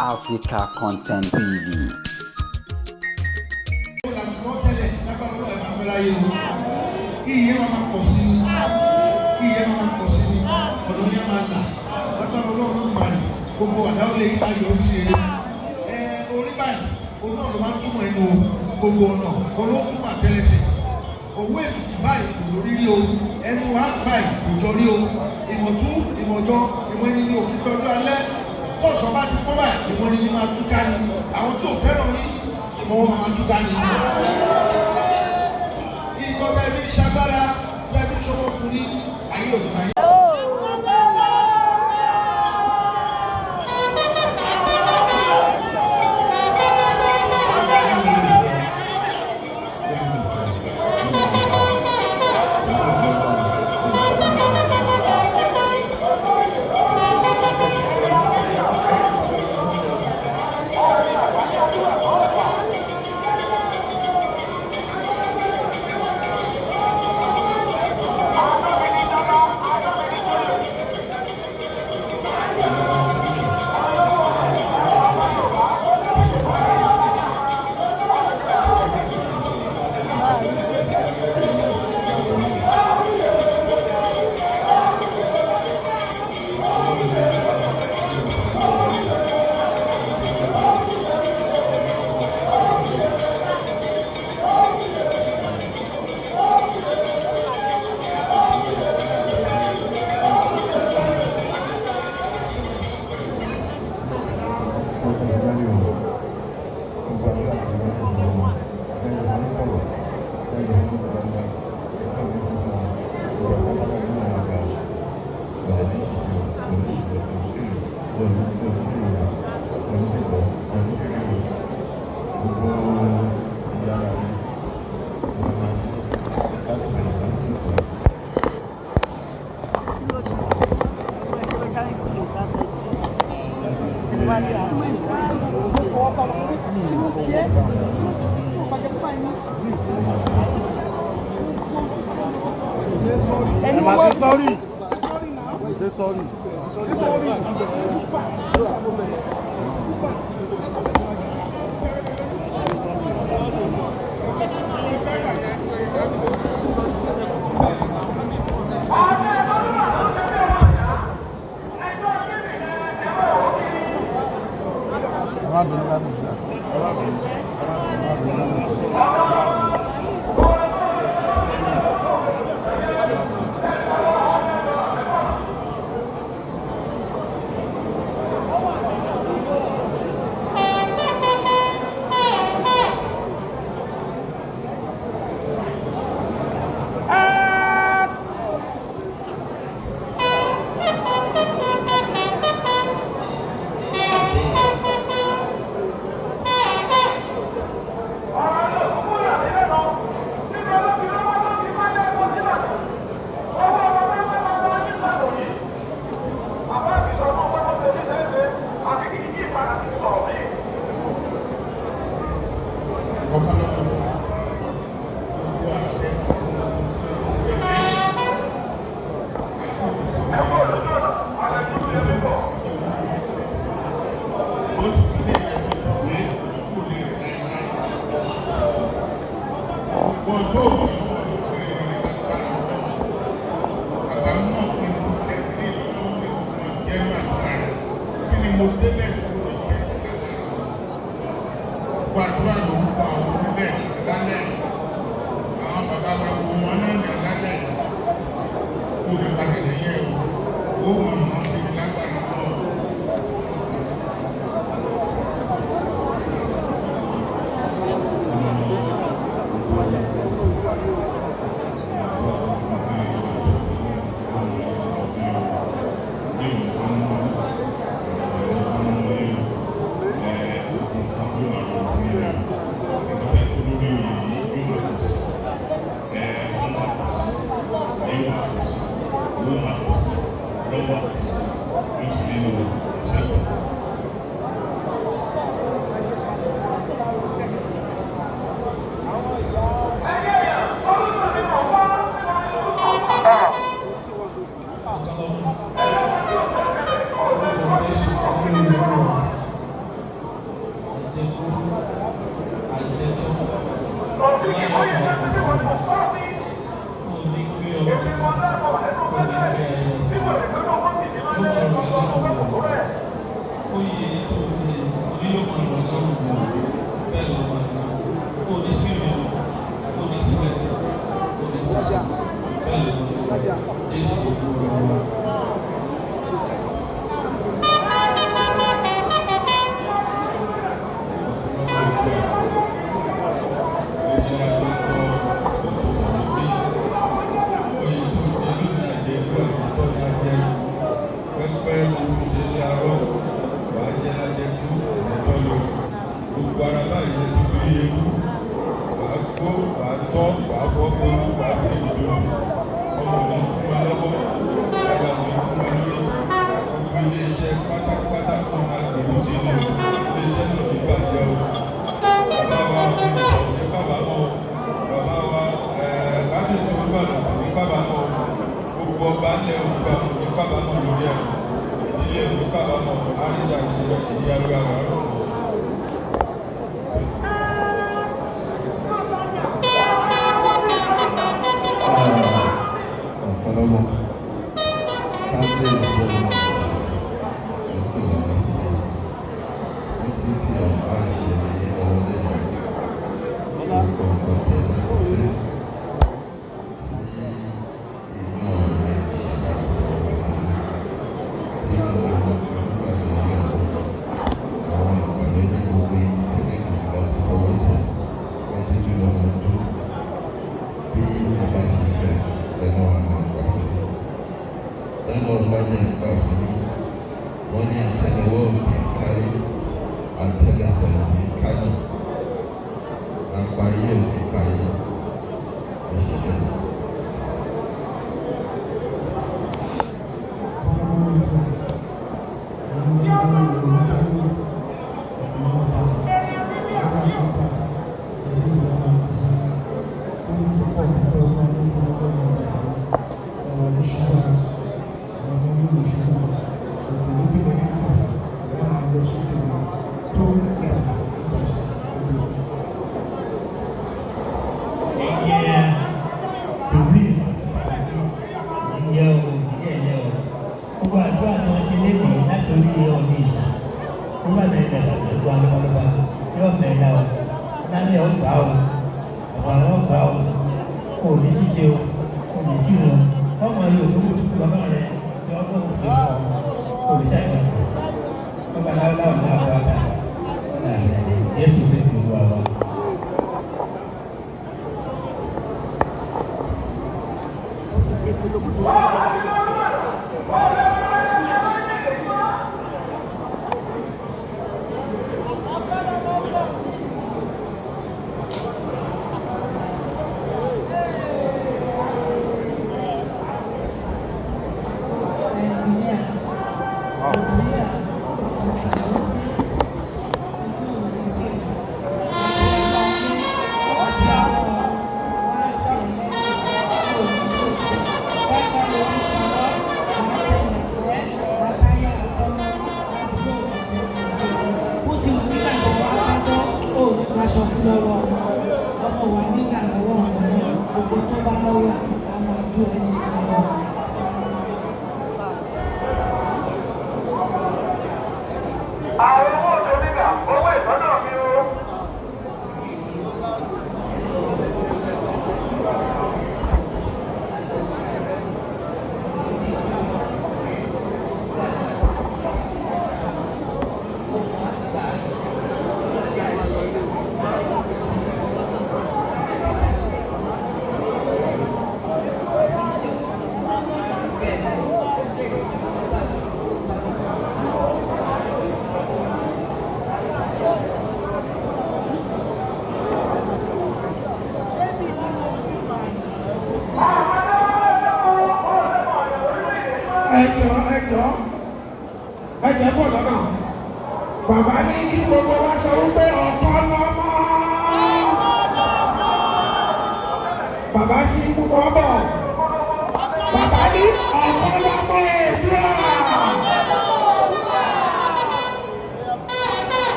Africa Content TV. Gbogbo àdáwọ̀ lè yíká yóò ṣe orí báyìí òun náà ló máa ń túmọ̀ inú gbogbo ọ̀nà olókùn àtẹlẹsẹ̀ òwú ètùtù báyìí kò lórí rí o ẹnu wá báyìí kò jọ rí o ìmọ̀tún ìmọ̀jọ ìmọ̀ ẹni ní òfin tọ́jú alẹ́ tọ́sọ̀ bá ti kọ́ báyìí ìmọ̀ ẹni ní máa túká ni àwọn tó fẹ́ràn yín ìmọ̀ wọn máa túká ni. Ìkọ̀tà ẹbí ní ṣagbára ẹbí ṣọwọ́kùnrin ayé òkú ayé.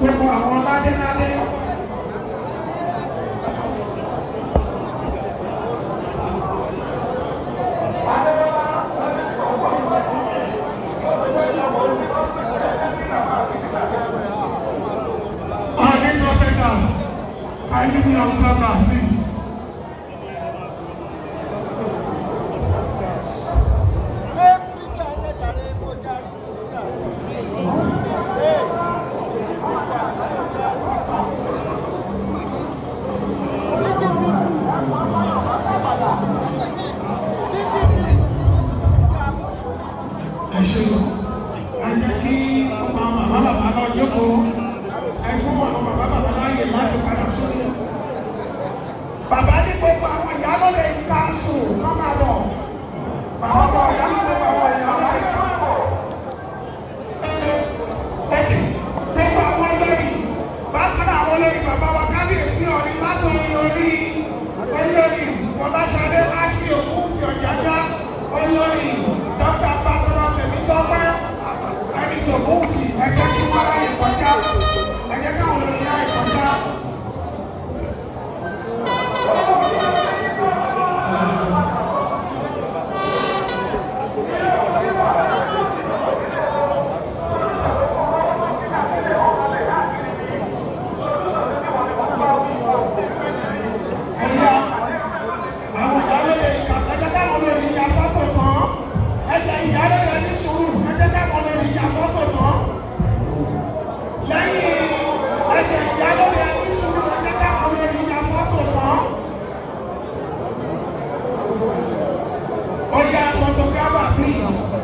Gbogbo àwọn ládéládé Kindly observe, please. Bàbá ní gbogbo àwọn ìyá ló lè ká sùn kọ́ máa bọ̀. Bàbá bọ̀ ìyá ní gbogbo àwọn ìyá ló lè ká bọ̀. Gbogbo àwọn olórí, bákan náà àwọn olórí bàbá wa kábíyèsí ọ̀rí látọ̀rí olórí Fọláṣadé Láṣí Ògúnwùsì Ọ̀jájá, olórí Dr. Pásọ̀rọ̀ Tèmítọ́pẹ́, ẹni tògúnwùsì ẹgbẹ́ tí wọ́n ráyè kọjá, ẹgbẹ́ káwọn olórí ráyè kọjá. Photographer, please.